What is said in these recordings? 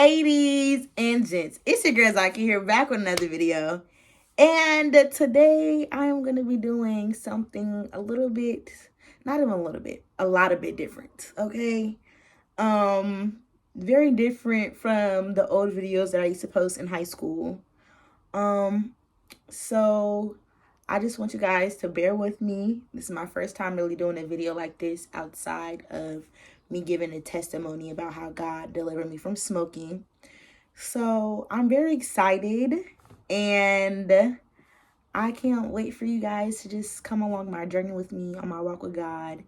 Ladies and gents, it's your girl Zaki here back with another video. And today I am going to be doing something a little bit, not even a little bit, a lot of bit different, okay? Very different from the old videos that I used to post in high school. So I just want you guys to bear with me. This is my first time really doing a video like this outside of me giving a testimony about how God delivered me from smoking. So I'm very excited and I can't wait for you guys to just come along my journey with me on my walk with God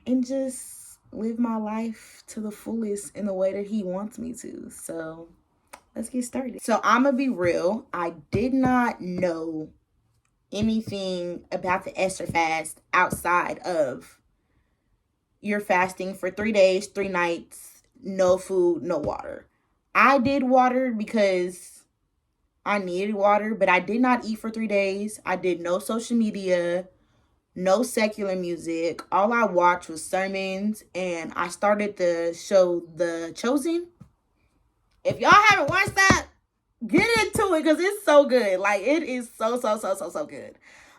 and just live my life to the fullest in the way that He wants me to. So let's get started. So I'm gonna be real. I did not know anything about the Esther Fast outside of you're fasting for 3 days, 3 nights, no food, no water. I did water because I needed water, but I did not eat for 3 days. I did no social media, no secular music. All I watched was sermons, and I started the show The Chosen. If y'all haven't watched that, get into it because it's so good. Like, it is so good.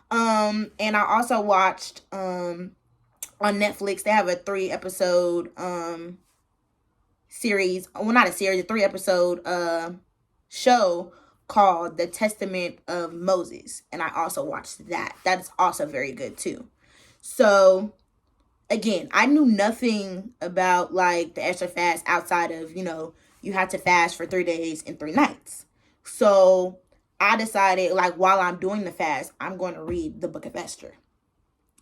And I also watched on Netflix, they have a 3-episode series. Well, not a series, a 3-episode show called The Testament of Moses. And I also watched that. That's also very good too. So again, I knew nothing about like the Esther fast outside of, you had to fast for 3 days and 3 nights. So I decided, like, while I'm doing the fast, I'm going to read the book of Esther.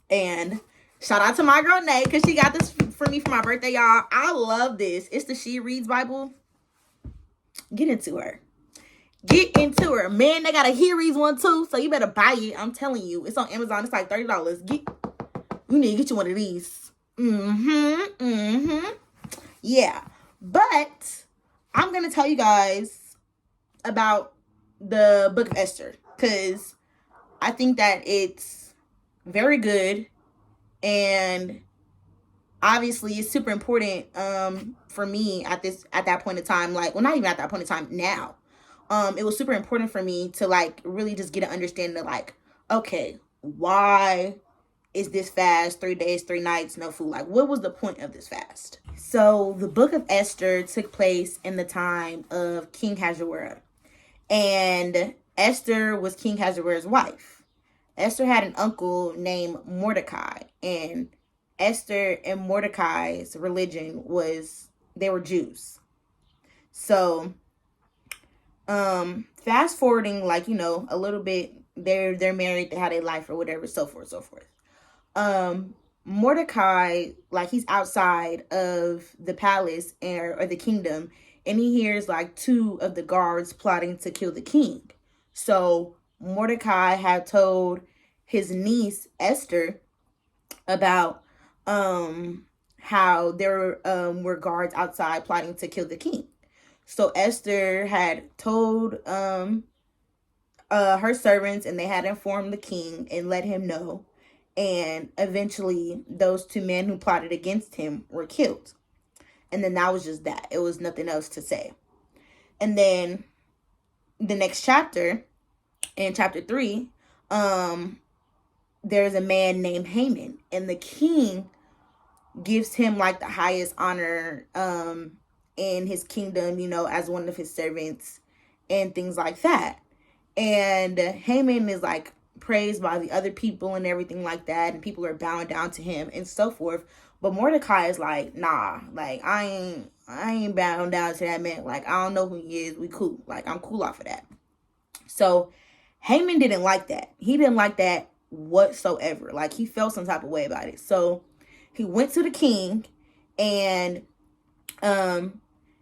And shout out to my girl Nay, because she got this for me for my birthday, y'all. I love this. It's the She Reads Bible. Get into her. Get into her. Man, they got a He Reads one too, so you better buy it. I'm telling you. It's on Amazon. It's like $30. You need to get you one of these. Yeah. But I'm going to tell you guys about the book of Esther, because I think that it's very good. And obviously it's super important for me at that point in time. Like, well, not even at that point in time, now. It was super important for me to like really just get an understanding of like, okay, why is this fast 3 days, 3 nights, no food? Like, what was the point of this fast? So the book of Esther took place in the time of King Ahasuerus. And Esther was King Ahasuerus' wife. Esther had an uncle named Mordecai, and Esther and Mordecai's religion was, they were Jews. So, fast forwarding, like, a little bit, they're married, they had a life or whatever, so forth, so forth. Mordecai, like, he's outside of the palace or the kingdom, and he hears like 2 of the guards plotting to kill the king. So Mordecai had told his niece Esther about how there were guards outside plotting to kill the king. So Esther had told her servants, and they had informed the king and let him know. And eventually those 2 men who plotted against him were killed. And then that was just that. It was nothing else to say. And then the next chapter, in chapter 3, there's a man named Haman, and the king gives him like the highest honor in his kingdom, as one of his servants and things like that. And Haman is like praised by the other people and everything like that, and people are bowing down to him and so forth. But Mordecai is like, nah, like I ain't bowing down to that man. Like, I don't know who he is. We cool. Like, I'm cool off of that. So Haman didn't like that. He didn't like that whatsoever. Like, he felt some type of way about it. So he went to the king, and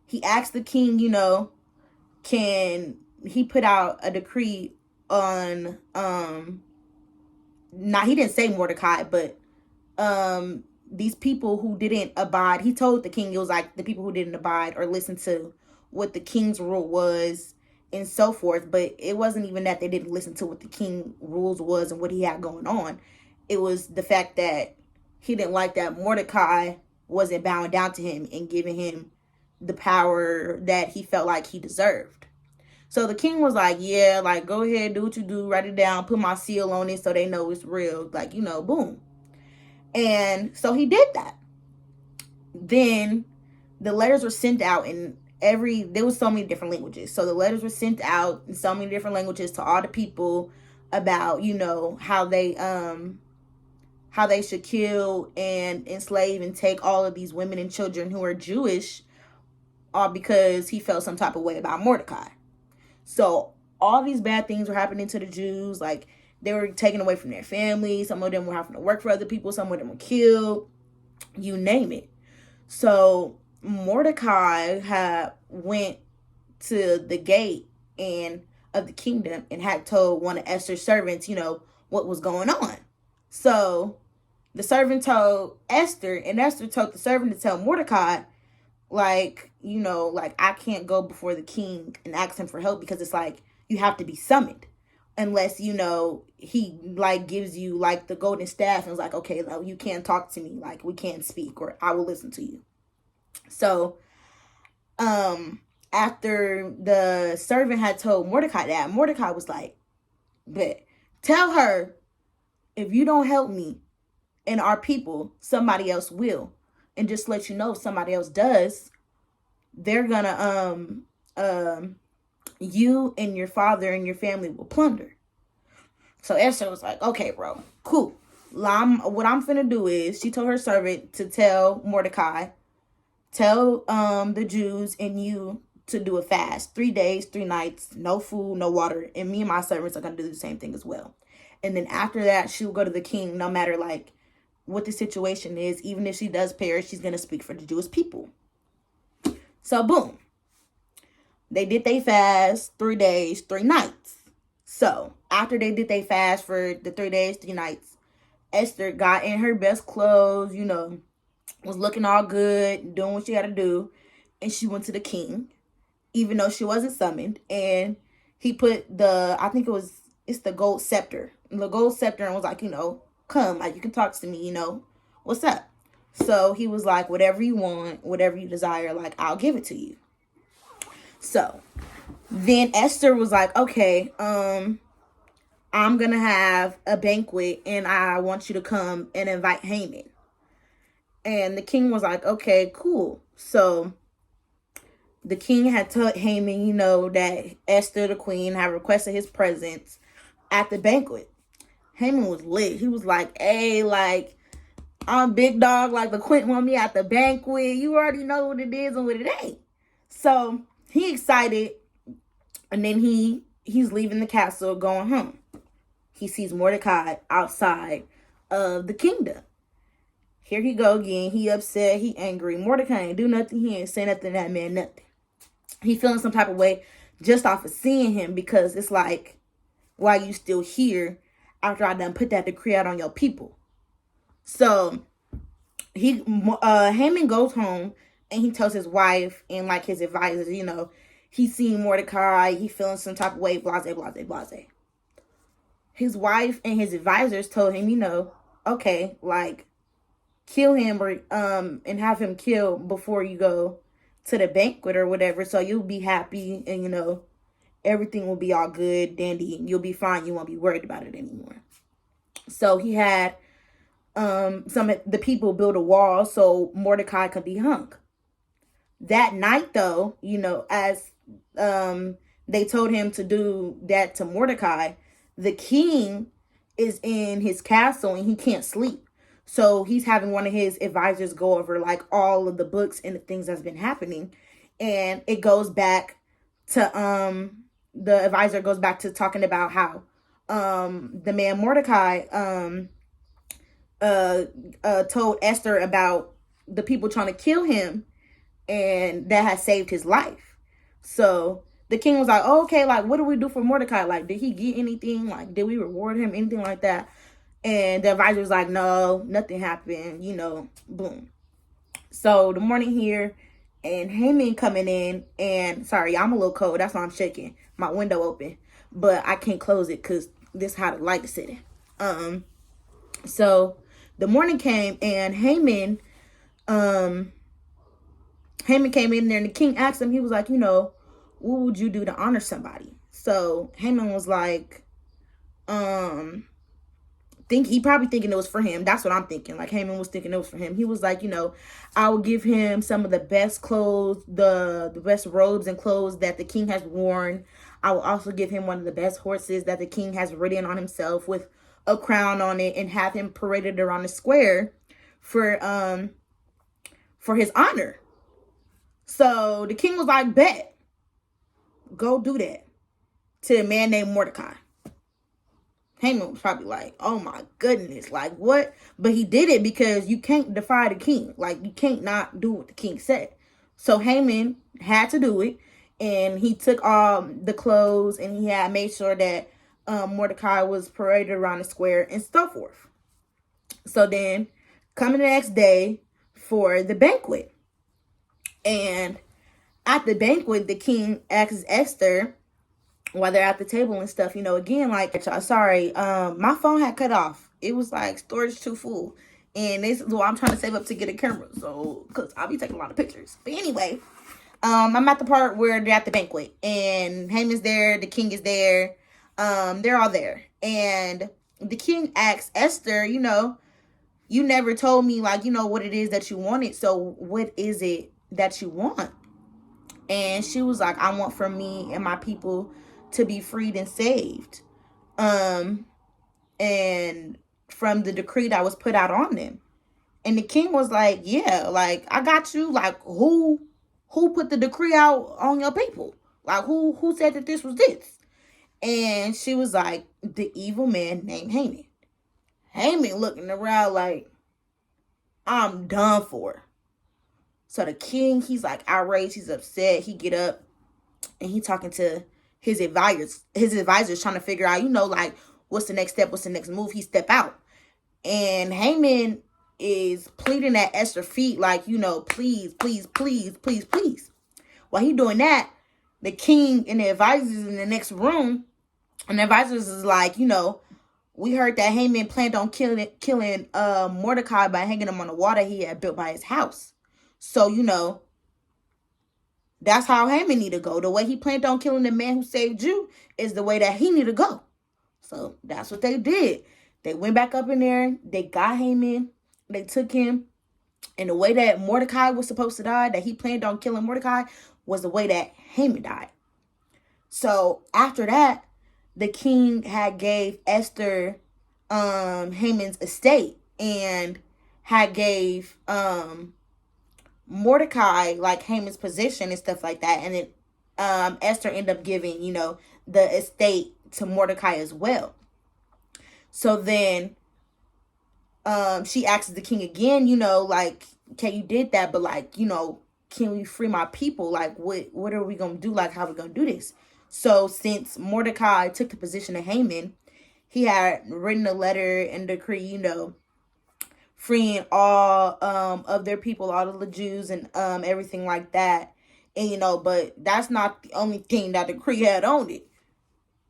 he asked the king, can he put out a decree on he didn't say Mordecai, but these people who didn't abide. He told the king, it was like the people who didn't abide or listen to what the king's rule was and so forth. But it wasn't even that they didn't listen to what the king rules was and what he had going on. It was the fact that he didn't like that Mordecai wasn't bowing down to him and giving him the power that he felt like he deserved. So the king was like, yeah, like, go ahead, do what you do, write it down, put my seal on it so they know it's real. Like, boom. And so he did that. Then the letters were sent out in there was so many different languages. So the letters were sent out in so many different languages to all the people about, how they should kill and enslave and take all of these women and children who are Jewish, all because he felt some type of way about Mordecai. So all these bad things were happening to the Jews. Like, they were taken away from their families. Some of them were having to work for other people. Some of them were killed. You name it. So Mordecai went to the gate of the kingdom and had told one of Esther's servants, what was going on. So the servant told Esther, and Esther told the servant to tell Mordecai, like, I can't go before the king and ask him for help, because it's like, you have to be summoned. Unless, he, like, gives you, like, the golden staff and is like, okay, no, you can't talk to me. Like, we can't speak, or I will listen to you. So, after the servant had told Mordecai that, Mordecai was like, but tell her, if you don't help me and our people, somebody else will. And just let you know, if somebody else does, they're gonna, you and your father and your family will plunder. So Esther was like, okay, bro, cool. What I'm finna do is, she told her servant to tell Mordecai, tell the Jews and you to do a fast, 3 days, 3 nights, no food, no water. And me and my servants are gonna do the same thing as well. And then after that, she'll go to the king, no matter like what the situation is. Even if she does perish, she's gonna speak for the Jewish people. So boom, they did they fast 3 days, 3 nights. So after they did they fast for the 3 days, 3 nights, Esther got in her best clothes, was looking all good, doing what she had to do. And she went to the king, even though she wasn't summoned. And he put it's the gold scepter. The gold scepter, and was like, come, like, you can talk to me, what's up? So he was like, whatever you want, whatever you desire, like, I'll give it to you. So then Esther was like, okay, I'm gonna have a banquet and I want you to come and invite Haman. And the king was like, okay, cool. So the king had told Haman, that Esther, the queen, had requested his presence at the banquet. Haman was lit. He was like, hey, like, I'm big dog, like, the queen want me at the banquet. You already know what it is and what it ain't. So he excited, and then he's leaving the castle, going home. He sees Mordecai outside of the kingdom. Here he go again. He upset. He angry. Mordecai ain't do nothing. He ain't say nothing to that man, nothing. He feeling some type of way just off of seeing him, because it's like, why you still here after I done put that decree out on your people? So Haman goes home and he tells his wife and like his advisors, he's seen Mordecai. He feeling some type of way, blase, blase, blase. His wife and his advisors told him, okay, like, kill him or and have him killed before you go to the banquet or whatever, so you'll be happy and everything will be all good, dandy, and you'll be fine. You won't be worried about it anymore. So he had some of the people build a wall so Mordecai could be hung. That night, though, as they told him to do that to Mordecai, the king is in his castle and he can't sleep. So he's having one of his advisors go over like all of the books and the things that's been happening. And it goes back to the advisor goes back to talking about how the man Mordecai told Esther about the people trying to kill him, and that has saved his life. So the king was like, oh, okay, like, what do we do for Mordecai? Like, did he get anything? Like, did we reward him? Anything like that? And the advisor was like, no, nothing happened, boom. So the morning here, and Haman coming in, and sorry, I'm a little cold. That's why I'm shaking. My window open, but I can't close it because this is how the light is sitting. So the morning came, and Haman Haman came in there and the king asked him, he was like, what would you do to honor somebody? So Haman was like, he probably thinking it was for him. That's what I'm thinking. Like Haman was thinking it was for him. He was like, I will give him some of the best clothes, the best robes and clothes that the king has worn. I will also give him one of the best horses that the king has ridden on himself with a crown on it, and have him paraded around the square for his honor. So the king was like, bet, go do that, to a man named Mordecai. Haman was probably like, oh my goodness, like what? But he did it because you can't defy the king. Like, you can't not do what the king said. So Haman had to do it, and he took all the clothes, and he had made sure that Mordecai was paraded around the square and so forth. So then, coming the next day for the banquet, and at the banquet, the king asks Esther, while they're at the table and stuff, again, like, sorry, my phone had cut off. It was like storage too full. And this is what I'm trying to save up to get a camera. So, because I'll be taking a lot of pictures. But anyway, I'm at the part where they're at the banquet. And Haman's there. The king is there. They're all there. And the king asks Esther, you never told me, like, what it is that you wanted. So what is it that you want? And she was like, I want for me and my people to be freed and saved. And from the decree that was put out on them. And the king was like, yeah, like, I got you. Like, who put the decree out on your people? Like, who said that this was this? And she was like, the evil man named Haman. Haman looking around like, I'm done for. So the king, he's like outraged, he's upset. He get up and he talking to his advisors trying to figure out, like, what's the next step, what's the next move. He step out. And Haman is pleading at Esther's feet, like, please, please, please, please, please. While he doing that, the king and the advisors in the next room, and the advisors is like, we heard that Haman planned on killing Mordecai by hanging him on the wall that he had built by his house. So, that's how Haman need to go. The way he planned on killing the man who saved you is the way that he need to go. So that's what they did. They went back up in there. They got Haman. They took him. And the way that Mordecai was supposed to die, that he planned on killing Mordecai, was the way that Haman died. So after that, the king had gave Esther Haman's estate, and had gave Mordecai like Haman's position and stuff like that. And then Esther ended up giving, the estate to Mordecai as well. So then she asks the king again, like, okay, you did that, but like, can we free my people? Like, what are we gonna do? Like, how are we gonna do this? So since Mordecai took the position of Haman, he had written a letter and decree, freeing all of their people, all of the Jews and everything like that. And but that's not the only thing that the decree had on it.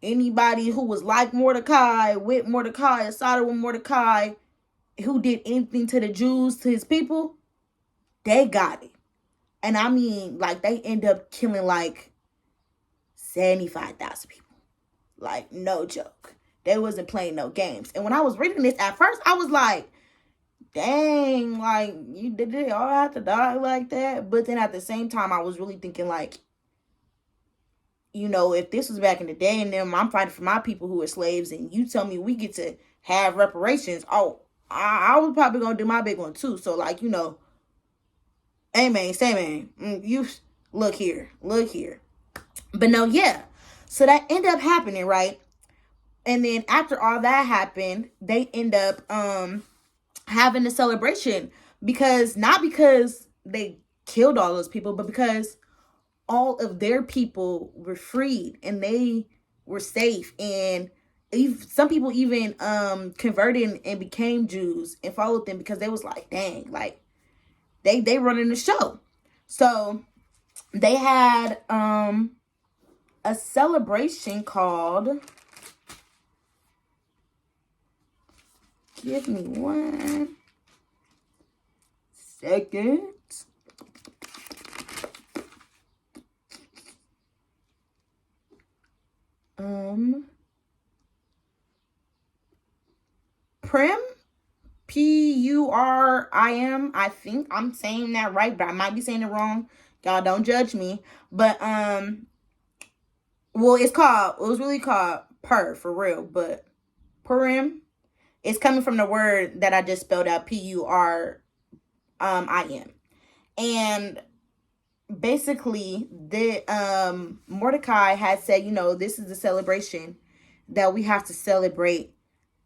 Anybody who was like Mordecai, with Mordecai, sided with Mordecai, who did anything to the Jews, to his people, they got it. And I mean, like, they end up killing like 75,000 people. Like, no joke. They wasn't playing no games. And when I was reading this at first, I was like, dang, like, did they all have to die like that? But then at the same time, I was really thinking, like, if this was back in the day and then I'm fighting for my people who are slaves, and you tell me we get to have reparations, I was probably going to do my big one too. So, like, amen, say amen. You look here. But no, yeah. So that ended up happening, right? And then after all that happened, they end up having a celebration, not because they killed all those people, but because all of their people were freed and they were safe. And some people even converted and became Jews and followed them, because they was like, dang, like they running the show. So they had a celebration called, give me 1 second. Purim, Purim. I think I'm saying that right, but I might be saying it wrong. Y'all don't judge me. But well, it was really called Pur for real, but Purim is coming from the word that I just spelled out, Purim. And basically the Mordecai had said, this is a celebration that we have to celebrate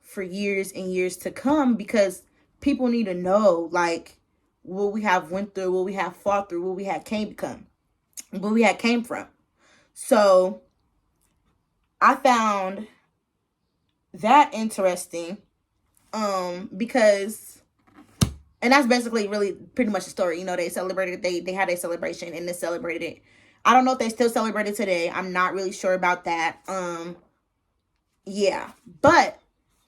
for years and years to come, because people need to know, like, what we have went through, what we have fought through, what we had came from. So I found that interesting, because, and that's basically really pretty much the story. They celebrated, they had a celebration, and they celebrated it. I don't know if they still celebrate it today. I'm not really sure about that. Yeah, but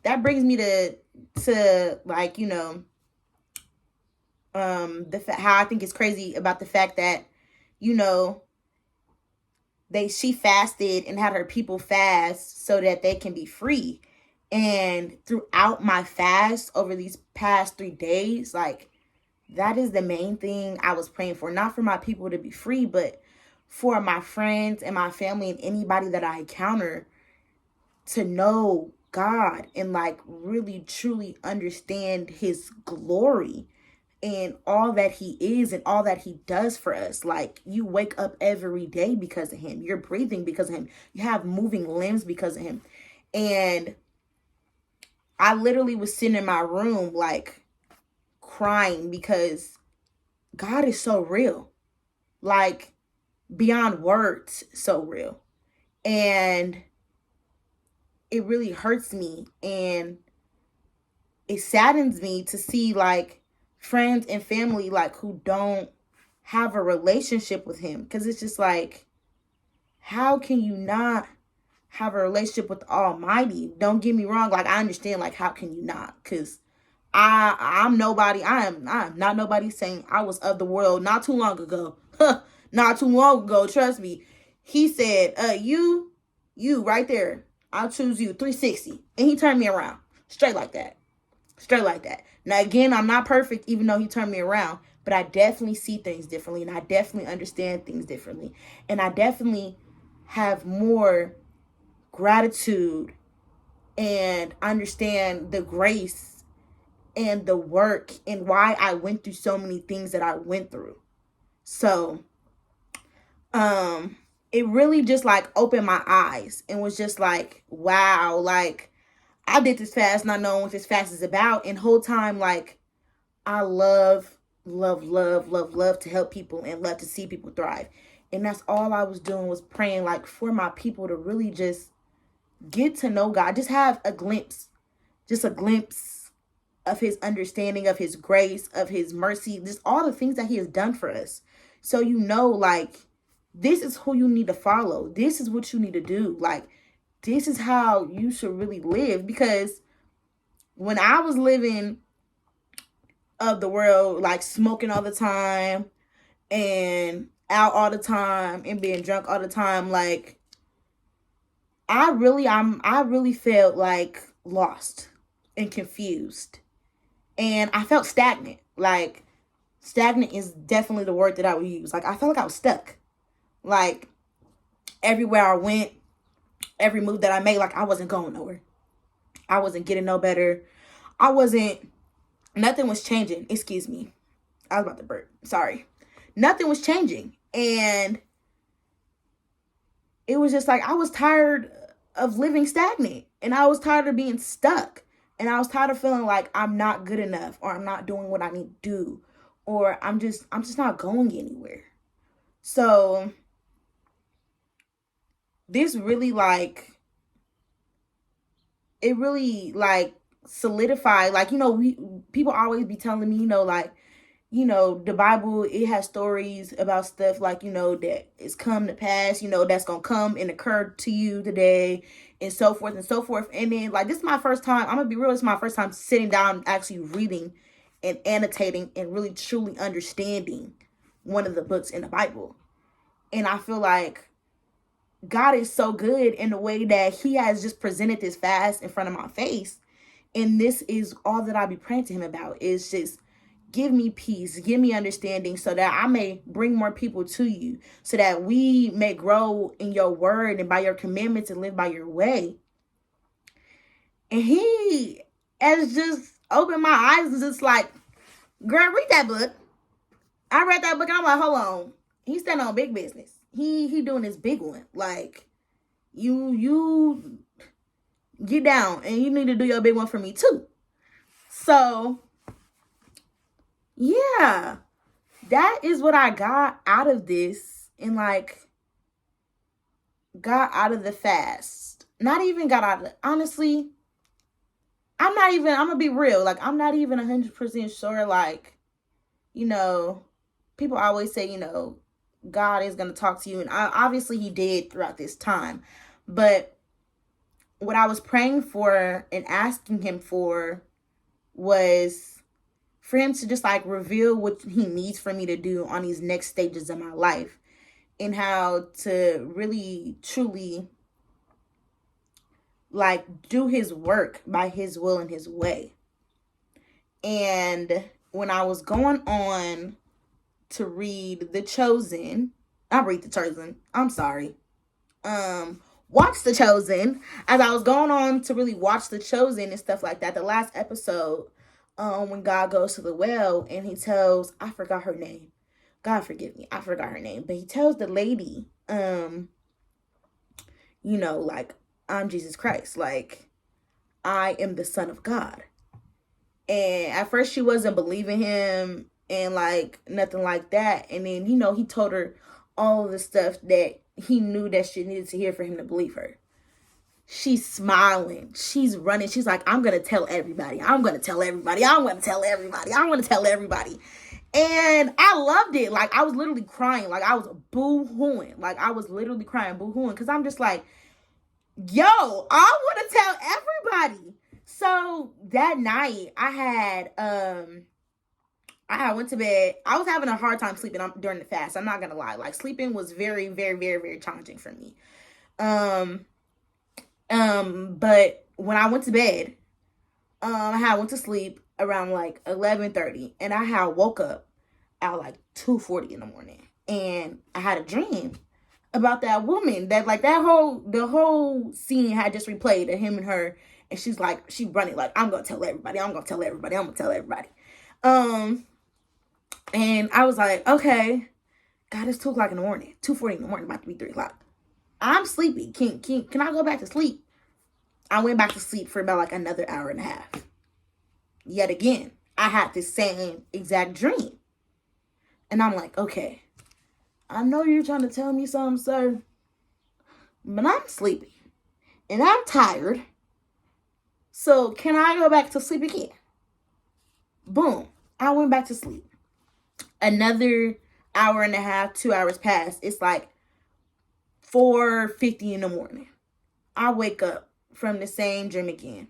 that brings me to like, how I think it's crazy about the fact that, she fasted and had her people fast so that they can be free. And throughout my fast over these past 3 days, like, that is the main thing I was praying for. Not for my people to be free, but for my friends and my family and anybody that I encounter to know God and, like, really truly understand his glory and all that he is and all that he does for us. Like, you wake up every day because of him. You're breathing because of him. You have moving limbs because of him. And I literally was sitting in my room, like, crying, because God is so real. Like, beyond words, so real. And it really hurts me, and it saddens me to see, like, friends and family, like, who don't have a relationship with him. Because it's just like, how can you not have a relationship with the Almighty? Don't get me wrong. Like, I understand, like, how can you not? Because I'm nobody. I am not nobody saying I was of the world not too long ago. Not too long ago. Trust me. He said, you right there. I'll choose you. 360. And he turned me around. Straight like that. Now, again, I'm not perfect, even though he turned me around, but I definitely see things differently, and I definitely understand things differently. And I definitely have more gratitude and understand the grace and the work and why I went through so many things that I went through. So, it really just, like, opened my eyes and was just like, wow, like, I did this fast not knowing what this fast is about. And whole time, like, I love to help people and love to see people thrive. And that's all I was doing, was praying, like, for my people to really just get to know God. Just have a glimpse of his understanding, of his grace, of his mercy, just all the things that he has done for us. So, like, this is who you need to follow. This is what you need to do. Like, this is how you should really live. Because when I was living of the world, like, smoking all the time and out all the time and being drunk all the time, like, I really felt, like, lost and confused. And I felt stagnant. Like, stagnant is definitely the word that I would use. Like, I felt like I was stuck. Like, everywhere I went, every move that I made, like, I wasn't going nowhere. I wasn't getting no better. Nothing was changing. Excuse me. I was about to burp. Sorry. Nothing was changing. And it was just like, I was tired of living stagnant. And I was tired of being stuck. And I was tired of feeling like I'm not good enough, or I'm not doing what I need to do, or I'm just not going anywhere. So this really, like, it really, like, solidified, like, people always be telling me, like, the Bible, it has stories about stuff, like, that is come to pass, that's gonna come and occur to you today, and so forth and so forth. And then, like, this is my first time, I'm gonna be real, this is my first time sitting down, actually reading and annotating and really truly understanding one of the books in the Bible. And I feel like God is so good in the way that he has just presented this fast in front of my face. And this is all that I be praying to him about, is just give me peace, give me understanding, so that I may bring more people to you, so that we may grow in your word and by your commandments and live by your way. And he has just opened my eyes and just like, girl, read that book. I read that book and I'm like, hold on. He's standing on big business. He doing this big one. Like, you get down and you need to do your big one for me too. So yeah, that is what I got out of this, and like got out of the fast. Not even got out of it. Honestly, I'm gonna be real. Like, I'm not even 100% sure. Like, people always say, God is going to talk to you. And obviously he did throughout this time. But what I was praying for and asking him for was for him to just like reveal what he needs for me to do on these next stages of my life, and how to really, truly like do his work by his will and his way. And when I was going on to read watch The Chosen, as I was going on to really watch The Chosen and stuff like that, the last episode, when God goes to the well and he tells, I forgot her name. God forgive me, I forgot her name. But he tells the lady, like, I'm Jesus Christ. Like, I am the Son of God. And at first she wasn't believing him and like nothing like that. And then, he told her all the stuff that he knew that she needed to hear for him to believe her. She's smiling. She's running. She's like, I'm going to tell everybody. I'm going to tell everybody. I'm going to tell everybody. I'm going to tell everybody. And I loved it. Like, I was literally crying. Like, I was boo-hooing. Like, I was literally crying, boo-hooing. Because I'm just like, yo, I want to tell everybody. So that night I went to bed. I was having a hard time sleeping during the fast. I'm not going to lie. Like, sleeping was very, very, very, very challenging for me. But when I went to bed, I went to sleep around like 11:30, and I woke up at like 2:40 in the morning, and I had a dream about that woman that like the whole scene had just replayed of him and her, and she's like, she running like, I'm gonna tell everybody, I'm gonna tell everybody, I'm gonna tell everybody. And I was like, okay, God, it's 2 o'clock in the morning, 2:40 in the morning, about to be 3 o'clock. I'm sleepy. Can I go back to sleep? I went back to sleep for about like another hour and a half. Yet again, I had the same exact dream. And I'm like, okay, I know you're trying to tell me something, sir, but I'm sleepy and I'm tired. So can I go back to sleep again? Boom. I went back to sleep. Another hour and a half, 2 hours passed. It's like 4:50 in the morning. I wake up from the same dream again.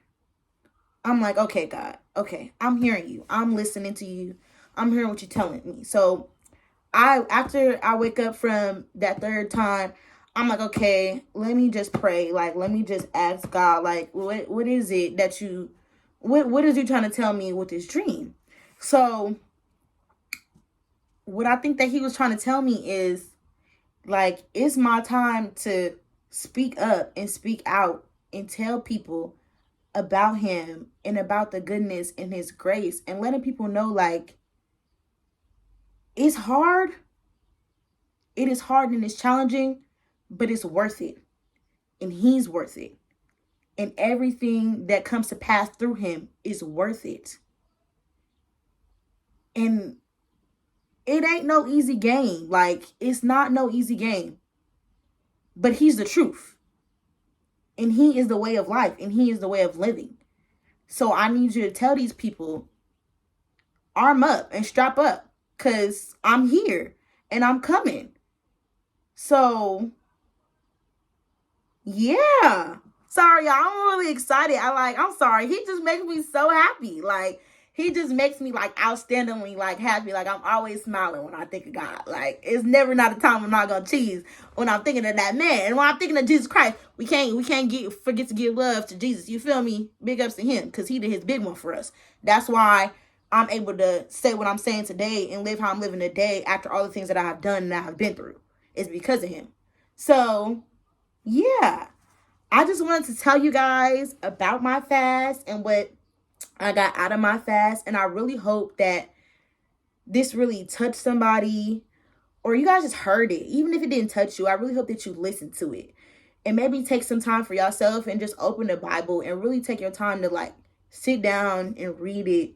I'm like, okay, God, okay, I'm hearing you. I'm listening to you. I'm hearing what you're telling me. So after I wake up from that third time, I'm like, okay, let me just pray. Like, let me just ask God, like, what is it that what is you trying to tell me with this dream? So what I think that he was trying to tell me is, like, it's my time to speak up and speak out and tell people about him and about the goodness and his grace, and letting people know, like, it's hard. It is hard and it's challenging, but it's worth it. And he's worth it. And everything that comes to pass through him is worth it. And it ain't no easy game. Like, it's not no easy game. But he's the truth. And he is the way of life. And he is the way of living. So I need you to tell these people, arm up and strap up. Because I'm here. And I'm coming. So, yeah. Sorry, y'all. I'm really excited. I'm sorry. He just makes me so happy. Like, he just makes me like outstandingly like happy. Like I'm always smiling when I think of God. Like it's never not a time I'm not gonna cheese when I'm thinking of that man. And when I'm thinking of Jesus Christ, we can't forget to give love to Jesus. You feel me? Big ups to him because he did his big one for us. That's why I'm able to say what I'm saying today and live how I'm living today after all the things that I have done and I have been through. It's because of him. So yeah, I just wanted to tell you guys about my fast and what I got out of my fast. And I really hope that this really touched somebody, or you guys just heard it. Even if it didn't touch you, I really hope that you listened to it. And maybe take some time for yourself and just open the Bible and really take your time to like sit down and read it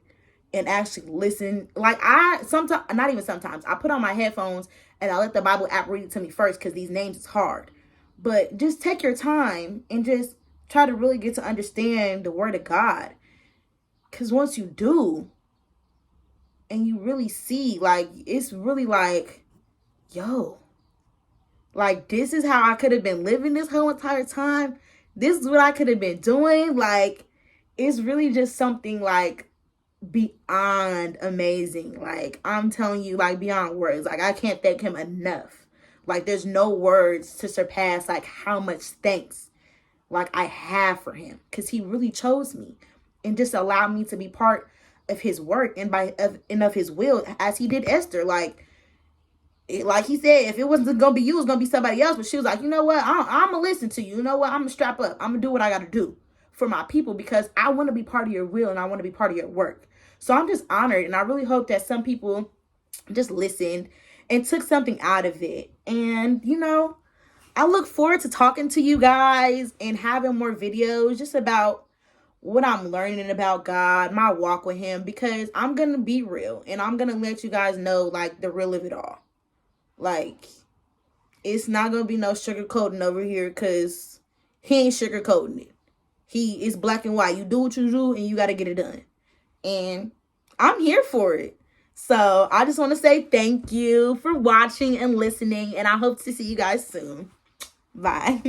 and actually listen. Like sometimes, not even sometimes, I put on my headphones and I let the Bible app read it to me first because these names is hard. But just take your time and just try to really get to understand the word of God. Because once you do, and you really see, like, it's really like, yo, like, this is how I could have been living this whole entire time. This is what I could have been doing. Like, it's really just something, like, beyond amazing. Like, I'm telling you, like, beyond words. Like, I can't thank him enough. Like, there's no words to surpass, like, how much thanks, like, I have for him. Because he really chose me and just allowed me to be part of his work and of his will, as he did Esther. Like he said, if it wasn't gonna be you, it was gonna be somebody else. But she was like, you know what, I'm gonna listen to you. You know what, I'm gonna strap up. I'm gonna do what I gotta do for my people because I want to be part of your will and I want to be part of your work. So I'm just honored, and I really hope that some people just listened and took something out of it. And you know, I look forward to talking to you guys and having more videos just about what I'm learning about God, my walk with him, because I'm going to be real and I'm going to let you guys know like the real of it all. Like, it's not going to be no sugarcoating over here because he ain't sugarcoating it. He is black and white. You do what you do and you got to get it done. And I'm here for it. So I just want to say thank you for watching and listening, and I hope to see you guys soon. Bye.